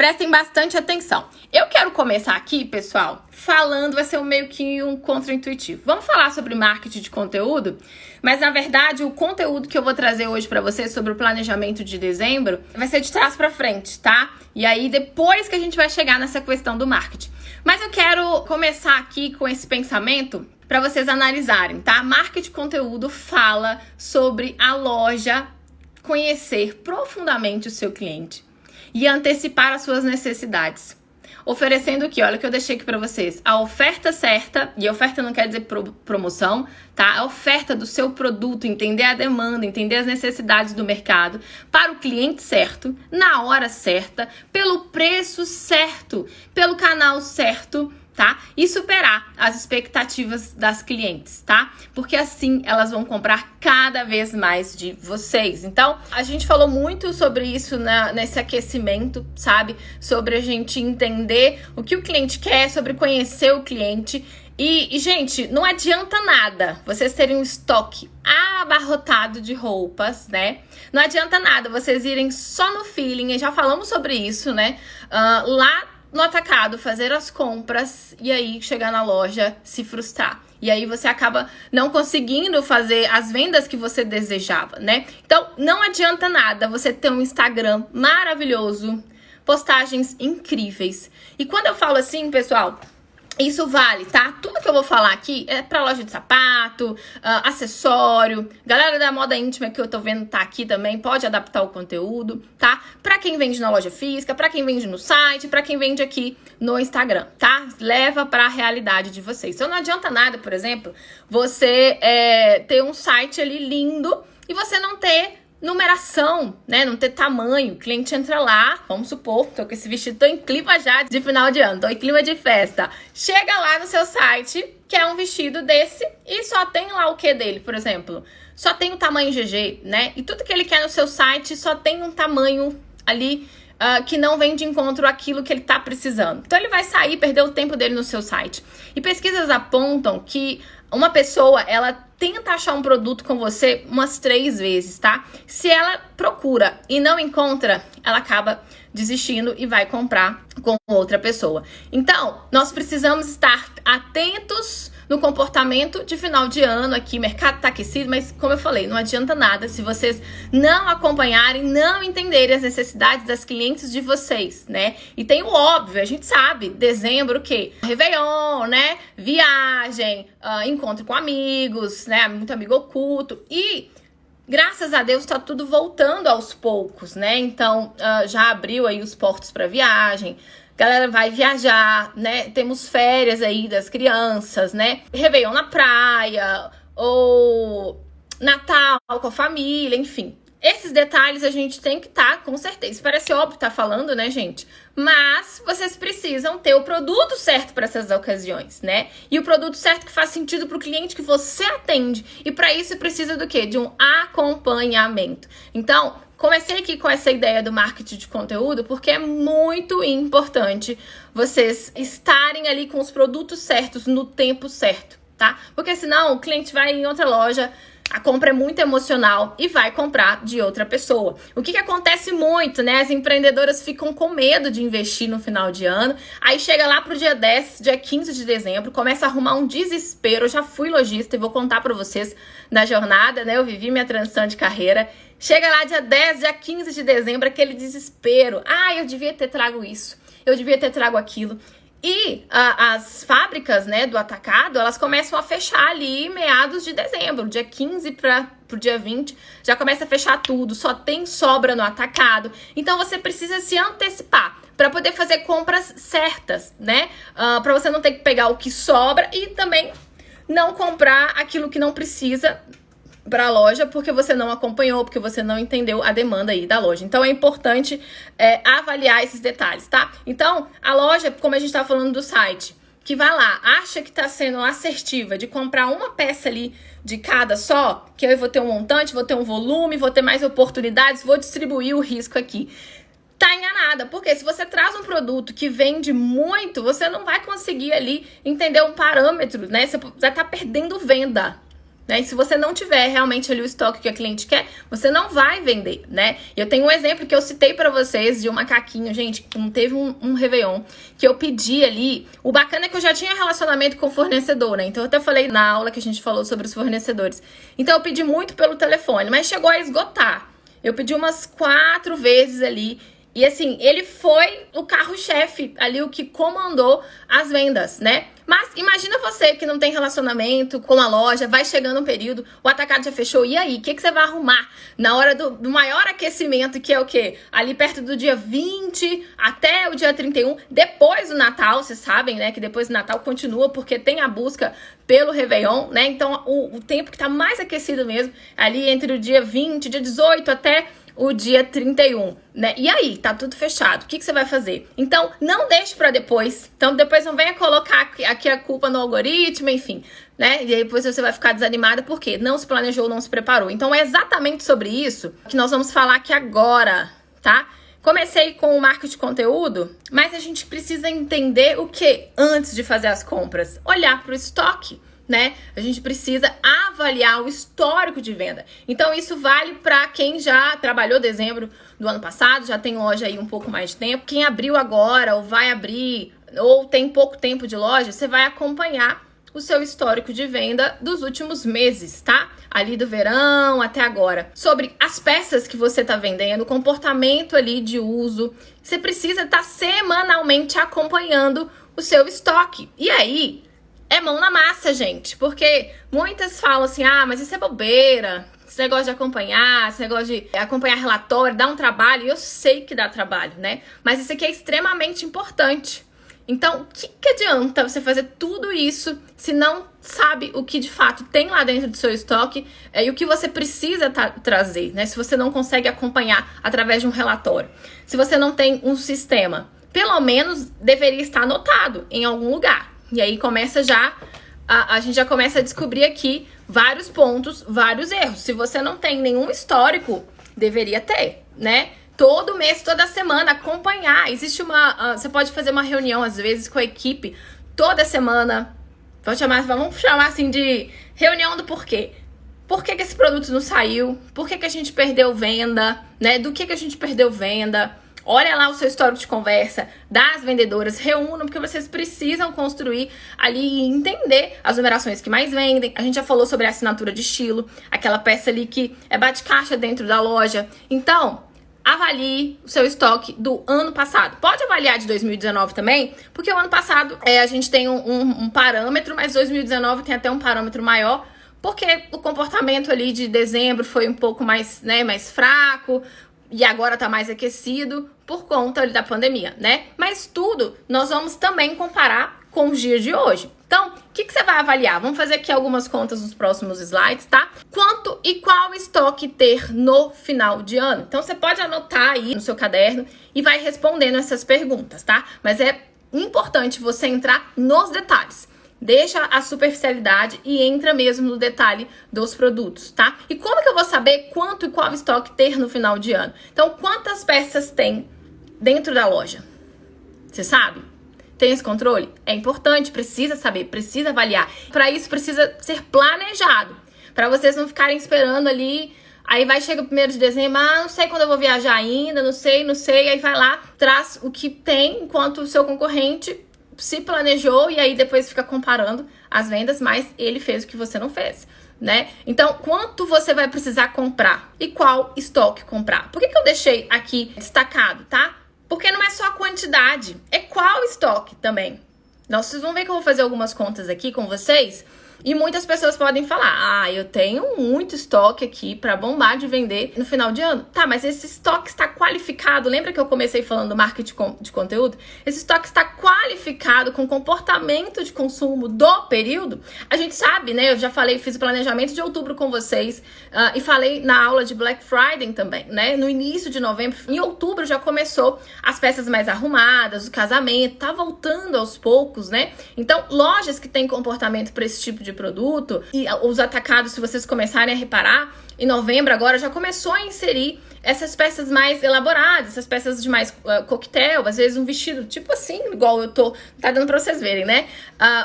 Prestem bastante atenção. Eu quero começar aqui, pessoal, falando, vai ser meio que um contraintuitivo. Vamos falar sobre marketing de conteúdo, mas na verdade o conteúdo que eu vou trazer hoje para vocês sobre o planejamento de dezembro vai ser de trás para frente, tá? E aí depois que a gente vai chegar nessa questão do marketing. Mas eu quero começar aqui com esse pensamento para vocês analisarem, tá? Marketing de conteúdo fala sobre a loja conhecer profundamente o seu cliente e antecipar as suas necessidades. Oferecendo o que? Olha o que eu deixei aqui para vocês. A oferta certa, e oferta não quer dizer promoção, tá? A oferta do seu produto, entender a demanda, entender as necessidades do mercado, para o cliente certo, na hora certa, pelo preço certo, pelo canal certo, tá? E superar as expectativas das clientes, tá? Porque assim elas vão comprar cada vez mais de vocês. Então, a gente falou muito sobre isso nesse aquecimento, sabe? Sobre a gente entender o que o cliente quer, sobre conhecer o cliente. E, gente, não adianta nada vocês terem um estoque abarrotado de roupas, né? Não adianta nada vocês irem só no feeling, e já falamos sobre isso, né? Lá no atacado, fazer as compras e aí chegar na loja, se frustrar. E aí você acaba não conseguindo fazer as vendas que você desejava, né? Então, não adianta nada você ter um Instagram maravilhoso, postagens incríveis. E quando eu falo assim, pessoal, isso vale, tá? Tudo que eu vou falar aqui é pra loja de sapato, acessório. Galera da moda íntima que eu tô vendo tá aqui também, pode adaptar o conteúdo, tá? Pra quem vende na loja física, pra quem vende no site, pra quem vende aqui no Instagram, tá? Leva pra realidade de vocês. Então não adianta nada, por exemplo, você ter um site ali lindo e você não ter numeração, né? Não ter tamanho. O cliente entra lá, vamos supor, tô com esse vestido, tô em clima já de final de ano, tô em clima de festa. Chega lá no seu site, que é um vestido desse, e só tem lá o que dele, por exemplo? Só tem o tamanho GG, né? E tudo que ele quer no seu site só tem um tamanho ali que não vem de encontro àquilo que ele tá precisando. Então ele vai sair, perder o tempo dele no seu site. E pesquisas apontam que uma pessoa, ela tenta achar um produto com você umas 3 vezes, tá? Se ela procura e não encontra, ela acaba desistindo e vai comprar com outra pessoa. Então, nós precisamos estar atentos no comportamento de final de ano aqui. O mercado tá aquecido, mas como eu falei, não adianta nada se vocês não acompanharem, não entenderem as necessidades das clientes de vocês, né? E tem o óbvio, a gente sabe, dezembro o quê? Réveillon, né? Viagem, encontro com amigos, né? Muito amigo oculto. E graças a Deus tá tudo voltando aos poucos, né? Então, já abriu aí os portos para viagem. Galera vai viajar, né? Temos férias aí das crianças, né? Réveillon na praia, ou Natal com a família, enfim. Esses detalhes a gente tem que estar com certeza. Parece óbvio estar falando, né, gente? Mas vocês precisam ter o produto certo para essas ocasiões, né? E o produto certo que faz sentido para o cliente que você atende. E para isso precisa do quê? De um acompanhamento. Então, comecei aqui com essa ideia do marketing de conteúdo porque é muito importante vocês estarem ali com os produtos certos no tempo certo, tá? Porque senão o cliente vai em outra loja, a compra é muito emocional e vai comprar de outra pessoa. O que acontece muito, né? As empreendedoras ficam com medo de investir no final de ano. Aí chega lá pro dia 10, dia 15 de dezembro, começa a arrumar um desespero. Eu já fui lojista e vou contar pra vocês da jornada, né? Eu vivi minha transição de carreira. Chega lá dia 10, dia 15 de dezembro, aquele desespero. Ah, eu devia ter trago isso. Eu devia ter trago aquilo. E as fábricas, né, do atacado, elas começam a fechar ali meados de dezembro, dia 15 pro dia 20, já começa a fechar tudo, só tem sobra no atacado. Então você precisa se antecipar para poder fazer compras certas, né? Para você não ter que pegar o que sobra e também não comprar aquilo que não precisa para a loja porque você não acompanhou, porque você não entendeu a demanda aí da loja. Então é importante avaliar esses detalhes, tá? Então a loja, como a gente tá falando do site, que vai lá, acha que tá sendo assertiva de comprar uma peça ali de cada só, que eu vou ter um montante, vou ter um volume, vou ter mais oportunidades, vou distribuir o risco aqui. Tá enganada, porque se você traz um produto que vende muito, você não vai conseguir ali entender um parâmetro, né? Você vai estar perdendo venda, né? E se você não tiver realmente ali o estoque que a cliente quer, você não vai vender, né? Eu tenho um exemplo que eu citei pra vocês de um macaquinho, gente, teve um Réveillon que eu pedi ali. O bacana é que eu já tinha relacionamento com o fornecedor, né? Então eu até falei na aula que a gente falou sobre os fornecedores. Então eu pedi muito pelo telefone, mas chegou a esgotar. Eu pedi umas 4 vezes ali. E assim, ele foi o carro-chefe ali, o que comandou as vendas, né? Mas imagina você que não tem relacionamento com a loja, vai chegando um período, o atacado já fechou, e aí? O que você vai arrumar na hora do maior aquecimento, que é o quê? Ali perto do dia 20 até o dia 31, depois do Natal, vocês sabem, né? Que depois do Natal continua, porque tem a busca pelo Réveillon, né? Então, o tempo que tá mais aquecido mesmo, ali entre o dia 20, dia 18 até o dia 31, né? E aí, tá tudo fechado. O que você vai fazer? Então, não deixe pra depois. Então, depois não venha colocar aqui a culpa no algoritmo, enfim, né? E aí depois você vai ficar desanimada porque não se planejou, não se preparou. Então, é exatamente sobre isso que nós vamos falar aqui agora, tá? Comecei com o marketing de conteúdo, mas a gente precisa entender o que antes de fazer as compras? Olhar pro estoque, né? A gente precisa avaliar o histórico de venda. Então, isso vale para quem já trabalhou dezembro do ano passado, já tem loja aí um pouco mais de tempo. Quem abriu agora, ou vai abrir, ou tem pouco tempo de loja, você vai acompanhar o seu histórico de venda dos últimos meses, tá? Ali do verão até agora. Sobre as peças que você tá vendendo, o comportamento ali de uso. Você precisa estar semanalmente acompanhando o seu estoque. E aí, é mão na massa, gente, porque muitas falam assim, ah, mas isso é bobeira, esse negócio de acompanhar, esse negócio de acompanhar relatório, dá um trabalho, e eu sei que dá trabalho, né? Mas isso aqui é extremamente importante. Então, o que adianta você fazer tudo isso se não sabe o que de fato tem lá dentro do seu estoque e o que você precisa trazer, né? Se você não consegue acompanhar através de um relatório, se você não tem um sistema, pelo menos deveria estar anotado em algum lugar. E aí começa já, a gente já começa a descobrir aqui vários pontos, vários erros. Se você não tem nenhum histórico, deveria ter, né? Todo mês, toda semana, acompanhar. Existe você pode fazer uma reunião, às vezes, com a equipe, toda semana. Vamos chamar assim de reunião do porquê. Por que esse produto não saiu? Por que a gente perdeu venda? Né? Do que a gente perdeu venda? Olha lá o seu histórico de conversa das vendedoras, reúnam, porque vocês precisam construir ali e entender as numerações que mais vendem. A gente já falou sobre a assinatura de estilo, aquela peça ali que é bate-caixa dentro da loja. Então, avalie o seu estoque do ano passado. Pode avaliar de 2019 também, porque o ano passado a gente tem um parâmetro, mas 2019 tem até um parâmetro maior, porque o comportamento ali de dezembro foi um pouco mais, né, mais fraco, e agora tá mais aquecido por conta da pandemia, né? Mas tudo nós vamos também comparar com os dias de hoje. Então, o que você vai avaliar? Vamos fazer aqui algumas contas nos próximos slides, tá? Quanto e qual estoque ter no final de ano? Então, você pode anotar aí no seu caderno e vai respondendo essas perguntas, tá? Mas é importante você entrar nos detalhes. Deixa a superficialidade e entra mesmo no detalhe dos produtos, tá? E como que eu vou saber quanto e qual estoque ter no final de ano? Então, quantas peças tem dentro da loja? Você sabe? Tem esse controle? É importante, precisa saber, precisa avaliar. Para isso, precisa ser planejado. Para vocês não ficarem esperando ali, aí vai, chega o 1º de dezembro, não sei quando eu vou viajar ainda, não sei, aí vai lá, traz o que tem, enquanto o seu concorrente se planejou e aí depois fica comparando as vendas, mas ele fez o que você não fez, né? Então, quanto você vai precisar comprar e qual estoque comprar? Por que eu deixei aqui destacado, tá? Porque não é só a quantidade, é qual estoque também. Vocês vão ver que eu vou fazer algumas contas aqui com vocês e muitas pessoas podem falar, eu tenho muito estoque aqui para bombar de vender no final de ano. Tá, mas esse estoque está qualificado. Lembra que eu comecei falando do marketing de conteúdo? Esse estoque está qualificado com comportamento de consumo do período? A gente sabe, né? Eu já falei, fiz o planejamento de outubro com vocês e falei na aula de Black Friday também, né? No início de novembro, em outubro já começou as peças mais arrumadas, o casamento, tá voltando aos poucos, né? Então, lojas que têm comportamento para esse tipo de produto e os atacados, se vocês começarem a reparar, em novembro agora já começou a inserir essas peças mais elaboradas, essas peças de mais coquetel, às vezes um vestido tipo assim, igual eu tô, tá dando pra vocês verem, né?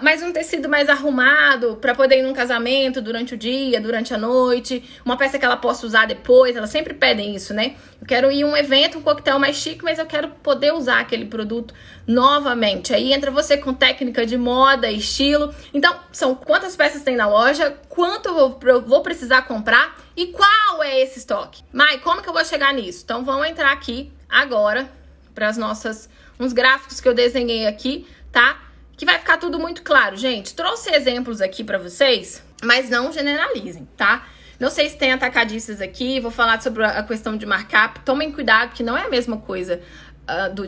Mas um tecido mais arrumado pra poder ir num casamento durante o dia, durante a noite, uma peça que ela possa usar depois, elas sempre pedem isso, né? Eu quero ir a um evento, um coquetel mais chique, mas eu quero poder usar aquele produto novamente. Aí entra você com técnica de moda, estilo. Então, são quantas peças tem na loja, quanto eu vou precisar comprar e qual é esse estoque. Mai, como que eu vou chegar nisso? Então, vamos entrar aqui agora para uns gráficos que eu desenhei aqui, tá? Que vai ficar tudo muito claro, gente. Trouxe exemplos aqui para vocês, mas não generalizem, tá? Não sei se tem atacadistas aqui, vou falar sobre a questão de markup. Tomem cuidado que não é a mesma coisa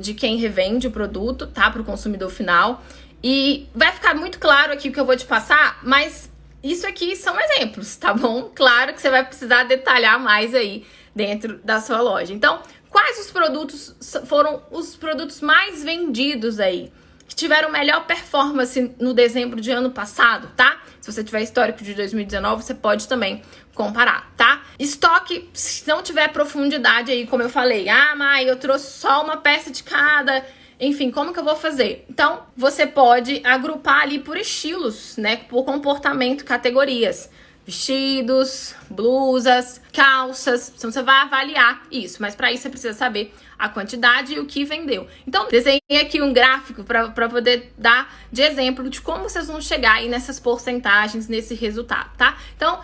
de quem revende o produto, tá? Para o consumidor final. E vai ficar muito claro aqui o que eu vou te passar, mas isso aqui são exemplos, tá bom? Claro que você vai precisar detalhar mais aí dentro da sua loja. Então, quais os produtos foram os produtos mais vendidos aí? Que tiveram melhor performance no dezembro de ano passado, tá? Se você tiver histórico de 2019, você pode também comparar, tá? Estoque, se não tiver profundidade aí, como eu falei, Mai, eu trouxe só uma peça de cada, enfim, como que eu vou fazer? Então, você pode agrupar ali por estilos, né? Por comportamento, categorias. Vestidos, blusas, calças. Então, você vai avaliar isso. Mas para isso, você precisa saber a quantidade e o que vendeu. Então, desenhei aqui um gráfico para poder dar de exemplo de como vocês vão chegar aí nessas porcentagens, nesse resultado, tá? Então,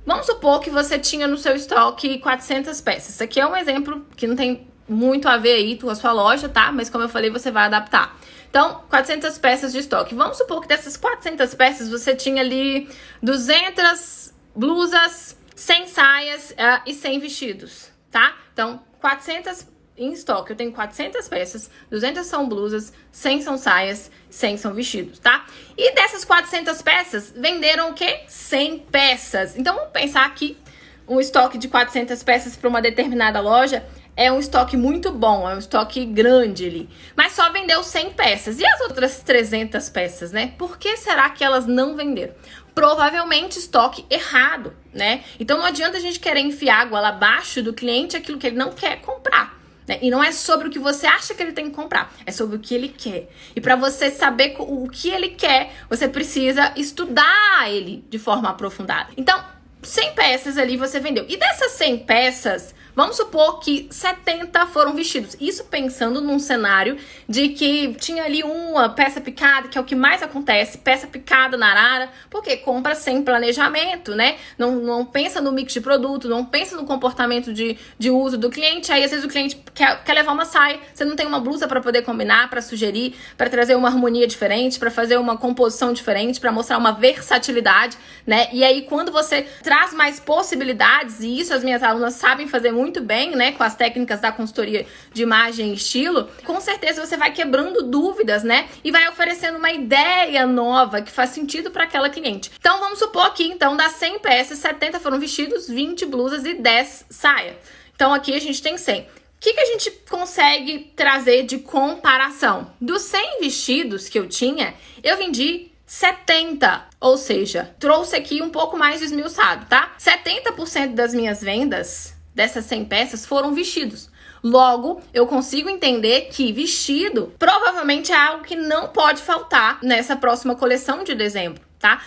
vamos supor que você tinha no seu estoque 400 peças. Isso aqui é um exemplo que não tem muito a ver aí com a sua loja, tá? Mas como eu falei, você vai adaptar. Então, 400 peças de estoque. Vamos supor que dessas 400 peças você tinha ali 200 blusas, 100 saias e 100 vestidos, tá? Então, 400 em estoque. Eu tenho 400 peças, 200 são blusas, 100 são saias, 100 são vestidos, tá? E dessas 400 peças, venderam o quê? 100 peças. Então, vamos pensar aqui, um estoque de 400 peças para uma determinada loja é um estoque muito bom, é um estoque grande ali. Mas só vendeu 100 peças. E as outras 300 peças, né? Por que será que elas não venderam? Provavelmente estoque errado, né? Então não adianta a gente querer enfiar água abaixo do cliente aquilo que ele não quer comprar. Né? E não é sobre o que você acha que ele tem que comprar, é sobre o que ele quer. E para você saber o que ele quer, você precisa estudar ele de forma aprofundada. Então, 100 peças ali você vendeu. E dessas 100 peças, vamos supor que 70 foram vestidos. Isso pensando num cenário de que tinha ali uma peça picada, que é o que mais acontece, peça picada na arara, porque compra sem planejamento, né? Não pensa no mix de produto, não pensa no comportamento de uso do cliente. Aí às vezes o cliente quer levar uma saia, você não tem uma blusa para poder combinar, para sugerir, para trazer uma harmonia diferente, para fazer uma composição diferente, para mostrar uma versatilidade, né? E aí quando você traz mais possibilidades, e isso as minhas alunas sabem fazer muito bem, né, com as técnicas da consultoria de imagem e estilo, com certeza você vai quebrando dúvidas, né, e vai oferecendo uma ideia nova que faz sentido para aquela cliente. Então vamos supor aqui, então, das 100 peças, 70 foram vestidos, 20 blusas e 10 saia. Então aqui a gente tem 100. O que a gente consegue trazer de comparação? Dos 100 vestidos que eu tinha, eu vendi 70, ou seja, trouxe aqui um pouco mais esmiuçado, tá? 70% das minhas vendas dessas 100 peças foram vestidos. Logo, eu consigo entender que vestido provavelmente é algo que não pode faltar nessa próxima coleção de dezembro, tá?